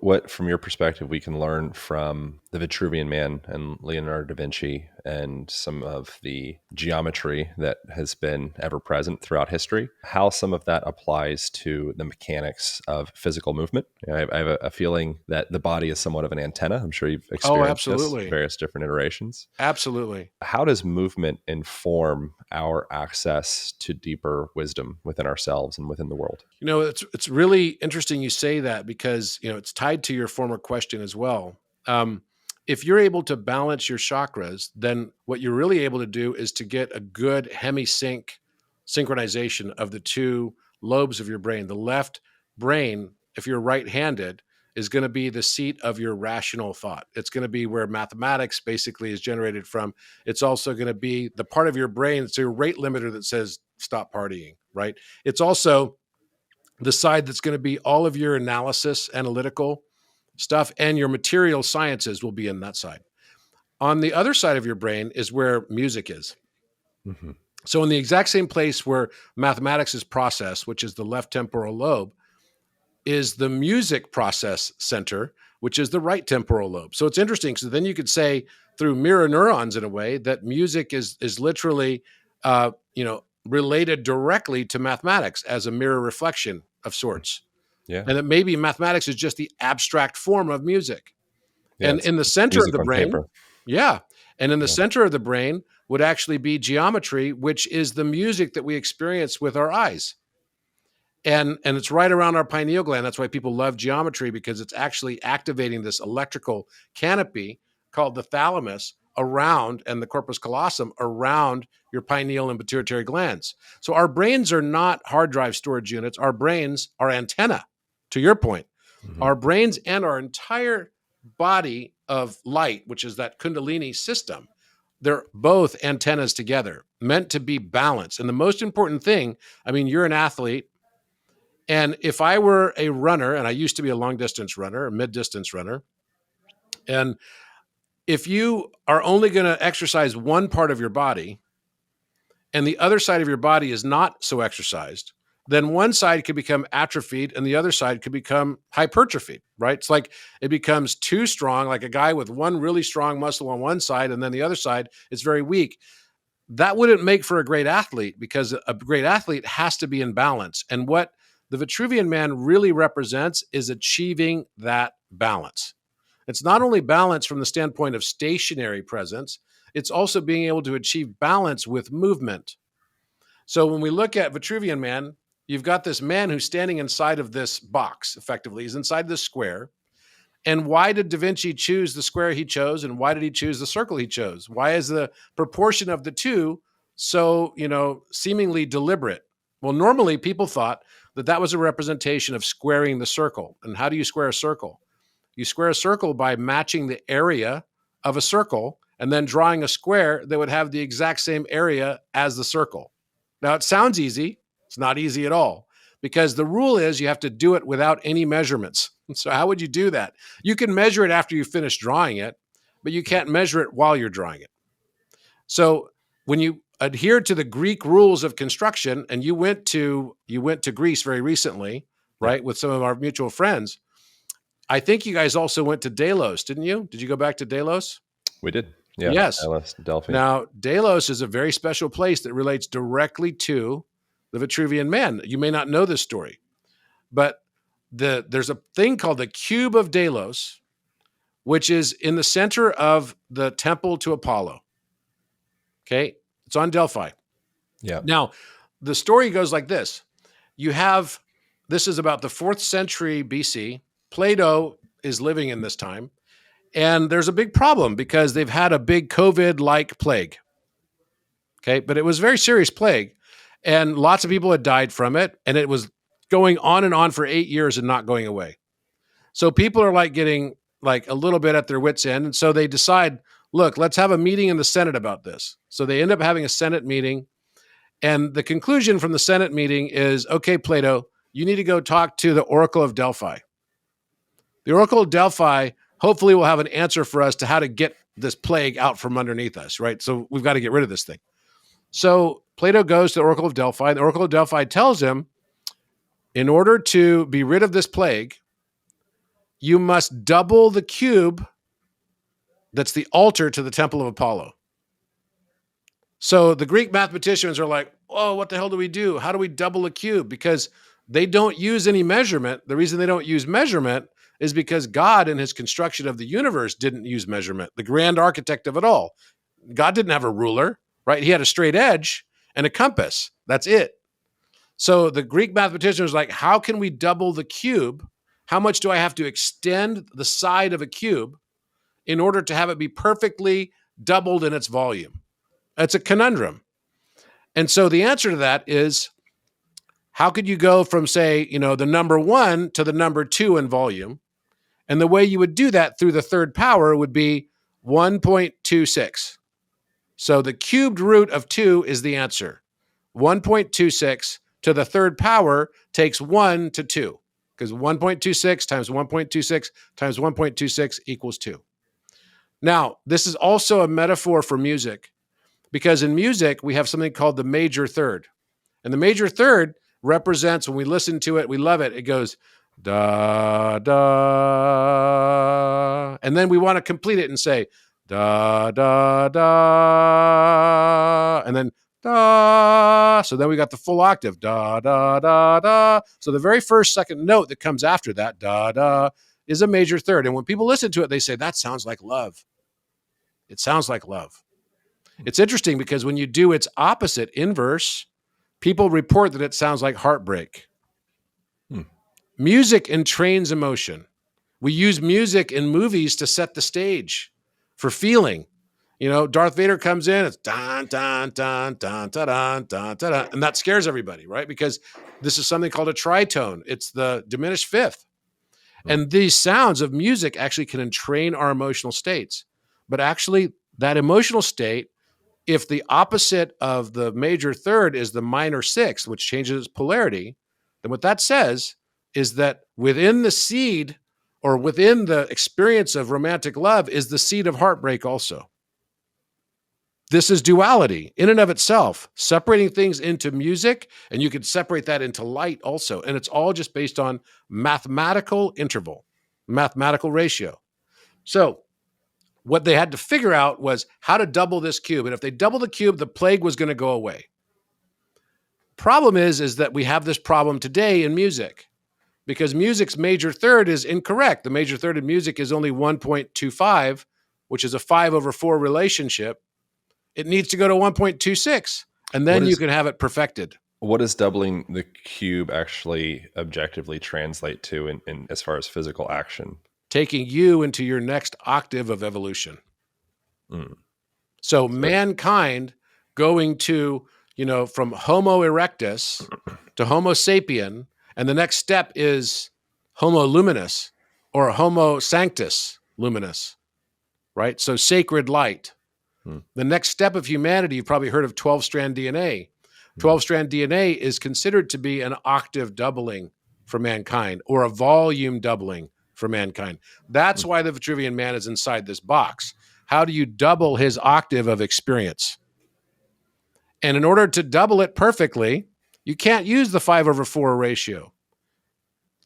what, from your perspective, we can learn from the Vitruvian Man and Leonardo da Vinci and some of the geometry that has been ever present throughout history, how some of that applies to the mechanics of physical movement. I have a feeling that the body is somewhat of an antenna. I'm sure you've Oh, experienced this in absolutely. various different iterations. Absolutely. How does movement inform our access to deeper wisdom within ourselves and within the world? It's really interesting you say that because, it's tied to your former question as well. Um, if you're able to balance your chakras, then what you're really able to do is to get a good hemisync synchronization of the two lobes of your brain. The left brain, if you're right-handed, is going to be the seat of your rational thought. It's going to be where mathematics basically is generated from. It's also going to be the part of your brain, it's your rate limiter that says stop partying, right? It's also the side that's going to be all of your analysis, analytical stuff, and your material sciences will be in that side. On the other side of your brain is where music is. Mm-hmm. So, in the exact same place where mathematics is processed, which is the left temporal lobe, is the music process center, which is the right temporal lobe. So, it's interesting. So, then you could say through mirror neurons in a way that music is literally, related directly to mathematics as a mirror reflection of sorts. Yeah. And that maybe mathematics is just the abstract form of music. Yeah. And It's in the center of music the on brain, paper. yeah. And in the Yeah. center of the brain would actually be geometry, which is the music that we experience with our eyes. And it's right around our pineal gland. That's why people love geometry, because it's actually activating this electrical canopy called the thalamus around, and the corpus callosum around your pineal and pituitary glands. So our brains are not hard drive storage units. Our brains are antenna, to your point. Mm-hmm. Our brains and our entire body of light, which is that Kundalini system, they're both antennas together, meant to be balanced. And the most important thing, I mean, you're an athlete. And if I were a runner, and I used to be a long distance runner, a mid distance runner, and if you are only going to exercise one part of your body and the other side of your body is not so exercised, then one side could become atrophied and the other side could become hypertrophied, right? It's like it becomes too strong, like a guy with one really strong muscle on one side and then the other side is very weak. That wouldn't make for a great athlete, because a great athlete has to be in balance. And what the Vitruvian Man really represents is achieving that balance. It's not only balance from the standpoint of stationary presence, it's also being able to achieve balance with movement. So when we look at Vitruvian Man, you've got this man who's standing inside of this box, effectively. He's inside this square. And why did Da Vinci choose the square he chose? And why did he choose the circle he chose? Why is the proportion of the two so, seemingly deliberate? Well, normally people thought that that was a representation of squaring the circle. And how do you square a circle? You square a circle by matching the area of a circle and then drawing a square that would have the exact same area as the circle. Now, it sounds easy. It's not easy at all, because the rule is you have to do it without any measurements. So how would you do that? You can measure it after you finish drawing it, but you can't measure it while you're drawing it. So when you adhere to the Greek rules of construction, and you went to Greece very recently, Yeah. right, with some of our mutual friends, I think you guys also went to Delos, didn't you? Did you go back to Delos? We did. Yeah. Yes. Alice, Delphi. Now, Delos is a very special place that relates directly to the Vitruvian Man. You may not know this story, but there's a thing called the Cube of Delos, which is in the center of the temple to Apollo. Okay? It's on Delphi. Yeah. Now, the story goes like this. This is about the 4th century BC. Plato is living in this time. And there's a big problem because they've had a big COVID-like plague. Okay, but it was a very serious plague. And lots of people had died from it. And it was going on and on for 8 years and not going away. So people are like getting like a little bit at their wits' end. And so they decide, look, let's have a meeting in the Senate about this. So they end up having a Senate meeting. And the conclusion from the Senate meeting is, okay, Plato, you need to go talk to the Oracle of Delphi. The Oracle of Delphi hopefully will have an answer for us to how to get this plague out from underneath us, right? So we've got to get rid of this thing. So Plato goes to the Oracle of Delphi. The Oracle of Delphi tells him, in order to be rid of this plague, you must double the cube that's the altar to the temple of Apollo. So the Greek mathematicians are like, oh, what the hell do we do? How do we double a cube? Because they don't use any measurement. The reason they don't use measurement is because God, in his construction of the universe, didn't use measurement, the grand architect of it all. God didn't have a ruler, right? He had a straight edge and a compass. That's it. So the Greek mathematicians are like, how can we double the cube? How much do I have to extend the side of a cube in order to have it be perfectly doubled in its volume? That's a conundrum. And so the answer to that is, how could you go from, say, the number 1 to the number 2 in volume? And the way you would do that through the third power would be 1.26. So the cubed root of 2 is the answer. 1.26 to the third power takes 1 to 2, because 1.26 times 1.26 times 1.26 equals 2. Now, this is also a metaphor for music, because in music, we have something called the major third. And the major third represents, when we listen to it, we love it. It goes da, da. And then we want to complete it and say da, da, da. And then da. So then we got the full octave, da, da, da, da. So the very first second note that comes after that, da, da, is a major third. And when people listen to it, they say, that sounds like love. It sounds like love. It's interesting because when you do its opposite, inverse, people report that it sounds like heartbreak. Music entrains emotion. We use music in movies to set the stage for feeling. Darth Vader comes in, it's dun, dun, dun, dun, dun, dun, dun, dun, and that scares everybody, right? Because this is something called a tritone. It's the diminished fifth. And these sounds of music actually can entrain our emotional states. But actually, that emotional state, if the opposite of the major third is the minor sixth, which changes its polarity, then what that says is that within the seed, or within the experience of romantic love, is the seed of heartbreak also. This is duality in and of itself, separating things into music, and you could separate that into light also. And it's all just based on mathematical interval, mathematical ratio. So what they had to figure out was how to double this cube. And if they double the cube, the plague was going to go away. Problem is that we have this problem today in music, because music's major third is incorrect. The major third in music is only 1.25, which is a 5/4 relationship. It needs to go to 1.26, and then you can have it perfected. What does doubling the cube actually objectively translate to in as far as physical action? Taking you into your next octave of evolution. So mankind going to, from Homo erectus to Homo sapien, and the next step is Homo luminous or Homo sanctus luminous, right? So sacred light. The next step of humanity, you've probably heard of 12-strand DNA. 12-strand DNA is considered to be an octave doubling for mankind, or a volume doubling for mankind. That's why the Vitruvian man is inside this box. How do you double his octave of experience? And in order to double it perfectly, you can't use the 5/4 ratio.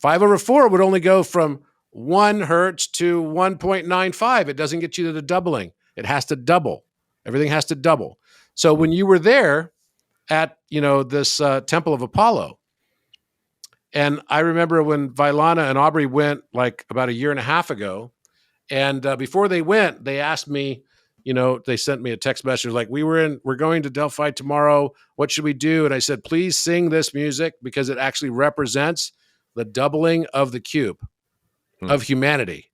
5/4 would only go from 1 hertz to 1.95. It doesn't get you to the doubling. It has to double. Everything has to double. So when you were there at, this Temple of Apollo, and I remember when Vailana and Aubrey went like about a year and a half ago, and before they went, they asked me, they sent me a text message like, we're going to Delphi tomorrow. What should we do? And I said, please sing this music, because it actually represents the doubling of the cube of humanity.